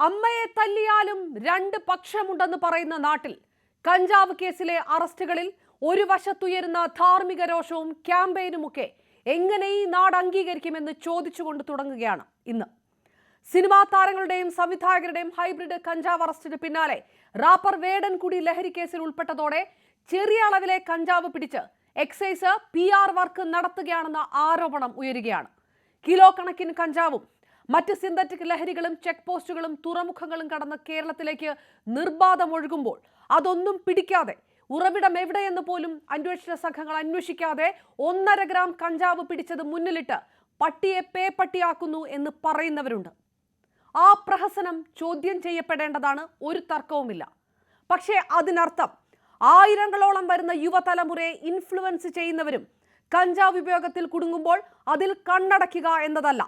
അമ്മയെ തല്ലിയാലും രണ്ട് പക്ഷമുണ്ടെന്ന് പറയുന്ന നാട്ടിൽ കഞ്ചാവ് കേസിലെ അറസ്റ്റുകളിൽ ഒരു വശത്തുയരുന്ന ധാർമ്മിക രോഷവും ക്യാമ്പയിനുമൊക്കെ എങ്ങനെ ഈ നാട് അംഗീകരിക്കുമെന്ന് ചോദിച്ചുകൊണ്ട് തുടങ്ങുകയാണ് ഇന്ന്. സിനിമാ താരങ്ങളുടെയും സംവിധായകരുടെയും ഹൈബ്രിഡ് കഞ്ചാവ് അറസ്റ്റിന് പിന്നാലെ റാപ്പർ വേടൻ കൂടി ലഹരി കേസിൽ ഉൾപ്പെട്ടതോടെ ചെറിയ അളവിലെ കഞ്ചാവ് പിടിച്ച് എക്സൈസ് PR വർക്ക് നടത്തുകയാണെന്ന ആരോപണം ഉയരുകയാണ്. കിലോ കണക്കിന് കഞ്ചാവും മറ്റ് സിന്തറ്റിക് ലഹരികളും ചെക്ക് പോസ്റ്റുകളും തുറമുഖങ്ങളും കടന്ന് കേരളത്തിലേക്ക് നിർബാധം ഒഴുകുമ്പോൾ അതൊന്നും പിടിക്കാതെ, ഉറവിടം എവിടെയെന്ന് പോലും അന്വേഷണ സംഘങ്ങൾ അന്വേഷിക്കാതെ 1.5 ഗ്രാം കഞ്ചാവ് പിടിച്ചത് മുന്നിലിട്ട് പട്ടിയെ പേപ്പട്ടിയാക്കുന്നു എന്ന് പറയുന്നവരുണ്ട്. ആ പ്രഹസനം ചോദ്യം ചെയ്യപ്പെടേണ്ടതാണ്, ഒരു തർക്കവുമില്ല. പക്ഷേ അതിനർത്ഥം ആയിരങ്ങളോളം വരുന്ന യുവതലമുറയെ ഇൻഫ്ലുവൻസ് ചെയ്യുന്നവരും കഞ്ചാവ് ഉപയോഗത്തിൽ കുടുങ്ങുമ്പോൾ അതിൽ കണ്ണടയ്ക്കുക എന്നതല്ല.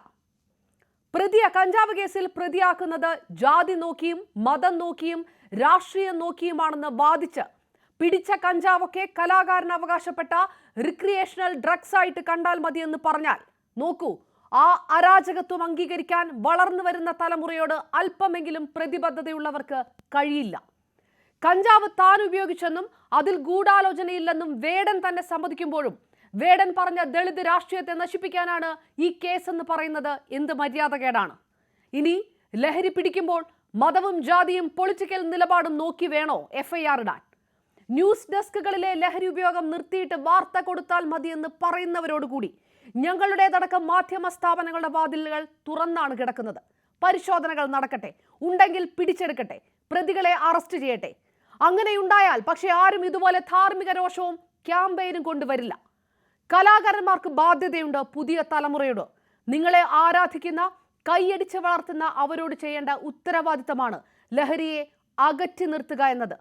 കഞ്ചാവ് കേസിൽ പ്രതിയാക്കുന്നത് ജാതി നോക്കിയും മതം നോക്കിയും രാഷ്ട്രീയം നോക്കിയുമാണെന്ന് വാദിച്ച് പിടിച്ച കഞ്ചാവൊക്കെ കലാകാരന് അവകാശപ്പെട്ട റിക്രിയേഷണൽ ഡ്രഗ്സ് ആയിട്ട് കണ്ടാൽ മതിയെന്ന് പറഞ്ഞാൽ നോക്കൂ, ആ അരാജകത്വം അംഗീകരിക്കാൻ വളർന്നു വരുന്ന തലമുറയോട് അല്പമെങ്കിലും പ്രതിബദ്ധതയുള്ളവർക്ക് കഴിയില്ല. കഞ്ചാവ് താൻ ഉപയോഗിച്ചെന്നും അതിൽ ഗൂഢാലോചനയില്ലെന്നും വേടൻ തന്നെ സമ്മതിക്കുമ്പോഴും വേടൻ പറഞ്ഞ ദളിത് രാഷ്ട്രീയത്തെ നശിപ്പിക്കാനാണ് ഈ കേസെന്ന് പറയുന്നത് എന്ത് മര്യാദകേടാണ്. ഇനി ലഹരി പിടിക്കുമ്പോൾ മതവും ജാതിയും പൊളിറ്റിക്കൽ നിലപാടും നോക്കി വേണോ FIR ഇടാൻ? ന്യൂസ് ഡെസ്കുകളിലെ ലഹരി ഉപയോഗം നിർത്തിയിട്ട് വാർത്ത കൊടുത്താൽ മതിയെന്ന് പറയുന്നവരോടുകൂടി ഞങ്ങളുടേതടക്കം മാധ്യമ സ്ഥാപനങ്ങളുടെ വാതിലുകൾ തുറന്നാണ് കിടക്കുന്നത്. പരിശോധനകൾ നടക്കട്ടെ, ഉണ്ടെങ്കിൽ പിടിച്ചെടുക്കട്ടെ, പ്രതികളെ അറസ്റ്റ് ചെയ്യട്ടെ. അങ്ങനെയുണ്ടായാൽ പക്ഷെ ആരും ഇതുപോലെ ധാർമ്മിക രോഷവും ക്യാമ്പയിനും കൊണ്ടുവരില്ല. കലാകാരന്മാർക്ക് ബാധ്യതയുണ്ട് പുതിയ തലമുറയോട്. നിങ്ങളെ ആരാധിക്കുന്ന, കൈയടിച്ച് വളർത്തുന്ന അവരോട് ചെയ്യേണ്ട ഉത്തരവാദിത്തമാണ് ലഹരിയെ അകറ്റി നിർത്തുക എന്നത്.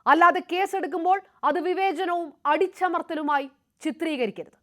അല്ലാതെ കേസെടുക്കുമ്പോൾ അത് വിവേചനവും അടിച്ചമർത്തലുമായി ചിത്രീകരിക്കരുത്.